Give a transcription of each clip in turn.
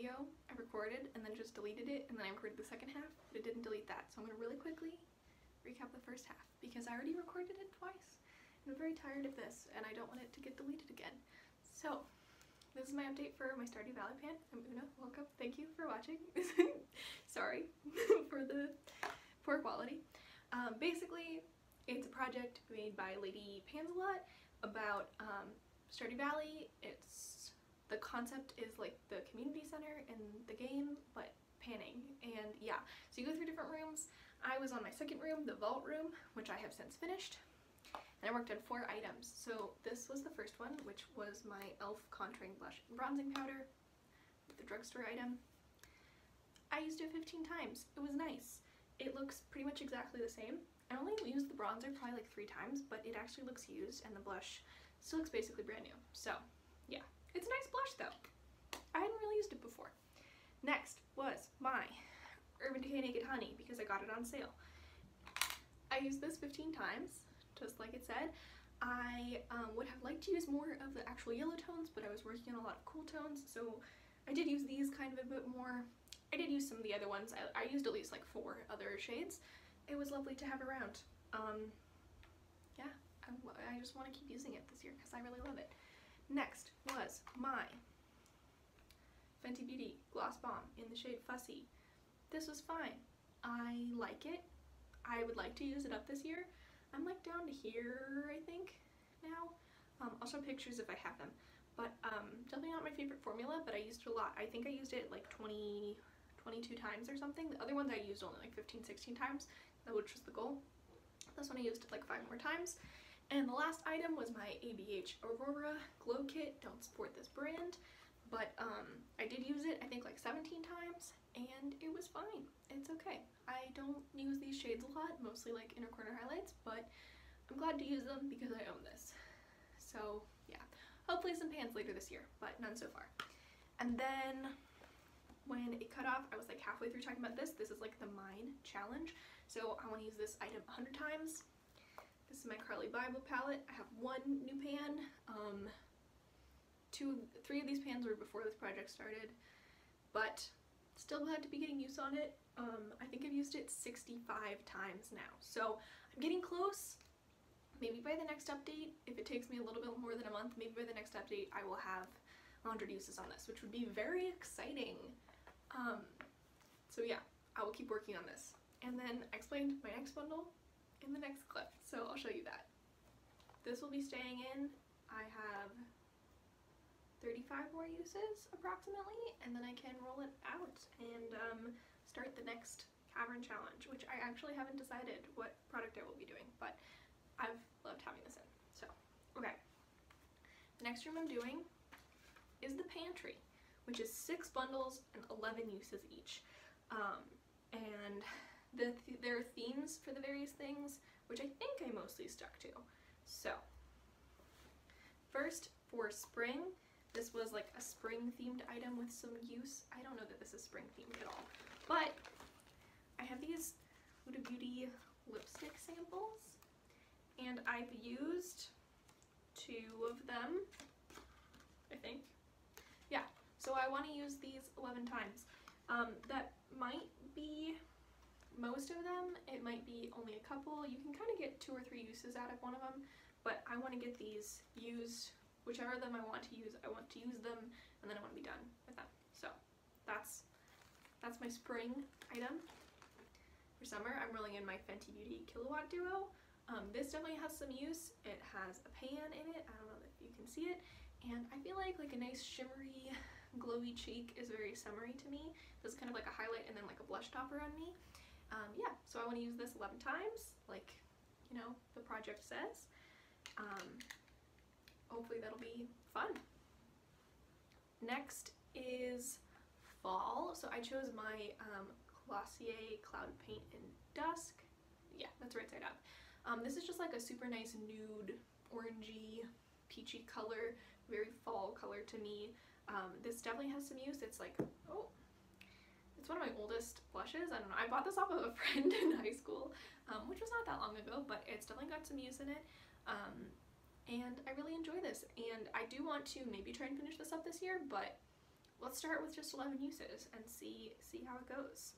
video I recorded and then just deleted it, and then I recorded the second half, but it didn't delete that. So I'm going to really quickly recap the first half because I already recorded it twice. And I'm very tired of this and I don't want it to get deleted again. So this is my update for my Stardew Valley pan. I'm Una. Welcome. Thank you for watching. Sorry for the poor quality. Basically, it's a project made by Lady Pansalot about Stardew Valley. The concept is like the community center in the game, but panning. And yeah, so you go through different rooms. I was on my second room, the vault room, which I have since finished. And I worked on 4 items. So this was the first one, which was my e.l.f. contouring blush and bronzing powder, the drugstore item. I used it 15 times. It was nice. It looks pretty much exactly the same. I only used the bronzer probably like 3 times, but it actually looks used, and the blush still looks basically brand new. So yeah, it's a nice blush though. I hadn't really used it before. Next was my Urban Decay Naked Honey because I got it on sale. I used this 15 times, just like it said. I would have liked to use more of the actual yellow tones, but I was working on a lot of cool tones, so I did use these kind of a bit more. I did use some of the other ones. I used at least like 4 other shades. It was lovely to have around. Yeah, I just want to keep using it this year because I really love it. Next was my Fenty Beauty Gloss Bomb in the shade Fussy. This was fine. I like it. I would like to use it up this year. I'm like down to here, I think, now. I'll show pictures if I have them. But definitely not my favorite formula, but I used it a lot. I think I used it like 22 times or something. The other ones I used only like 15, 16 times, which was the goal. This one I used it like 5 more times. And the last item was my ABH Aurora Glow Kit. Don't support this brand, but I did use it I think like 17 times, and it was fine. It's okay. I don't use these shades a lot, mostly like inner corner highlights, but I'm glad to use them because I own this. So yeah, hopefully some pans later this year, but none so far. And then when it cut off, I was like halfway through talking about this. This is like the Mine Challenge, so I want to use this item 100 times. This is my Carly Bible palette. I have 1 new pan. 3 of these pans were before this project started, but still glad to be getting use on it. I think I've used it 65 times now, so I'm getting close. Maybe by the next update, if it takes me a little bit more than a month, maybe by the next update I will have 100 uses on this, which would be very exciting. So yeah, I will keep working on this. And then I explained my next bundle in the next clip, so I'll show you that. This will be staying in. I have 35 more uses approximately, and then I can roll it out and start the next cavern challenge, which I actually haven't decided what product I will be doing, but I've loved having this in. So okay, the next room I'm doing is the Pantry, which is 6 bundles and 11 uses each. And there are themes for the various things, which I think I mostly stuck to. So first, for spring, this was like a spring themed item with some use. I don't know that this is spring themed at all, but I have these Huda Beauty lipstick samples, and I've used 2 of them, I think. Yeah, so I want to use these 11 times. That might be most of them. It might be only a couple. You can kind of get 2 or 3 uses out of one of them, but I want to get these used. Whichever of them I want to use them, and then I want to be done with them. So that's my spring item. For summer, I'm rolling in my Fenty Beauty Kilowatt Duo. This definitely has some use. It has a pan in it. I don't know if you can see it. And I feel like a nice shimmery, glowy cheek is very summery to me. This is kind of like a highlight and then like a blush topper on me. Yeah, so I want to use this 11 times, like, you know, the project says. Hopefully that'll be fun. Next is fall. So I chose my Glossier Cloud Paint in Dusk. Yeah, that's right side up. This is just like a super nice nude, orangey, peachy color, very fall color to me. This definitely has some use. It's like, oh, it's one of my oldest blushes. I don't know, I bought this off of a friend in high school, which was not that long ago, but it's definitely got some use in it. And I really enjoy this, and I do want to maybe try and finish this up this year, but let's start with just 11 uses and see how it goes.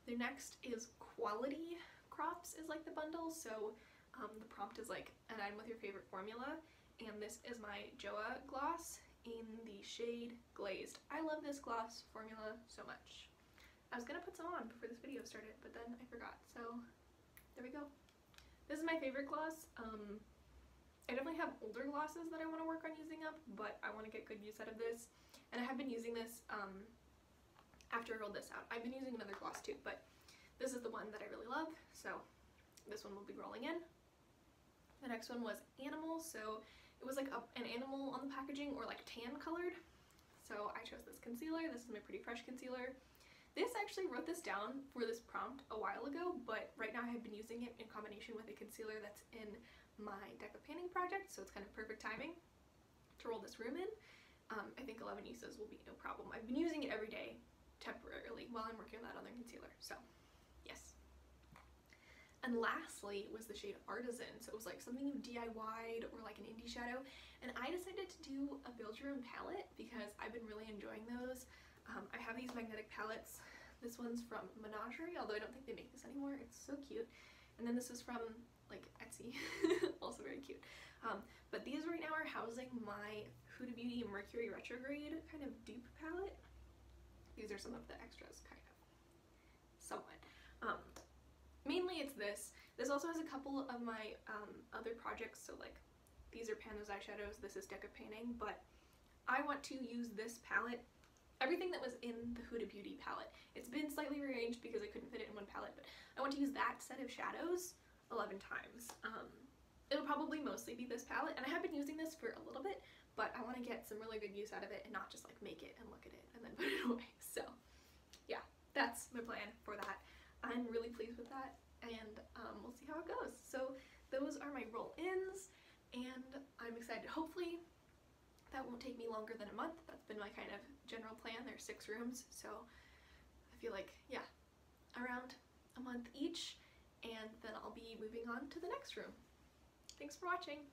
The next is quality crops is like the bundle, so the prompt is like an item with your favorite formula, and this is my Joa gloss in the shade Glazed. I love this gloss formula so much. I was gonna put some on before this video started, but then I forgot, so there we go. This is my favorite gloss. I definitely have older glosses that I want to work on using up, but I want to get good use out of this. And I have been using this after I rolled this out. I've been using another gloss too, but this is the one that I really love, so this one will be rolling in. The next one was Animal, so it was like an animal on the packaging, or like tan colored. So I chose this concealer. This is my Pretty Fresh concealer. This actually wrote this down for this prompt a while ago, but right now I have been using it in combination with a concealer that's in my deck of painting project, so it's kind of perfect timing to roll this room in. I think 11 uses will be no problem. I've been using it every day temporarily while I'm working on that other concealer, so yes. And lastly was the shade Artisan, so it was like something you DIY'd or like an indie shadow, and I decided to do a build your own palette because I've been really enjoying those. I have these magnetic palettes. This one's from Menagerie, although I don't think they make this anymore. It's so cute. And then this is from like Etsy, also very cute. But these right now are housing my Huda Beauty Mercury Retrograde kind of dupe palette. These are some of the extras, kind of, somewhat. Mainly it's this. This also has a couple of my other projects, so like these are Pando's eyeshadows, this is Deck of Painting, but I want to use this palette. Everything that was in the Huda Beauty palette. It's been slightly rearranged because I couldn't fit it in one palette, but I want to use that set of shadows 11 times. It'll probably mostly be this palette, and I have been using this for a little bit, but I want to get some really good use out of it and not just like make it and look at it and then put it away. So yeah, that's my plan for that. I'm really pleased with that, and we'll see how it goes. So those are my roll-ins, and I'm excited. Hopefully that won't take me longer than a month. That's been my kind of general plan. There's 6 rooms, so I feel like, yeah, around a month each, and then I'll be moving on to the next room. Thanks for watching!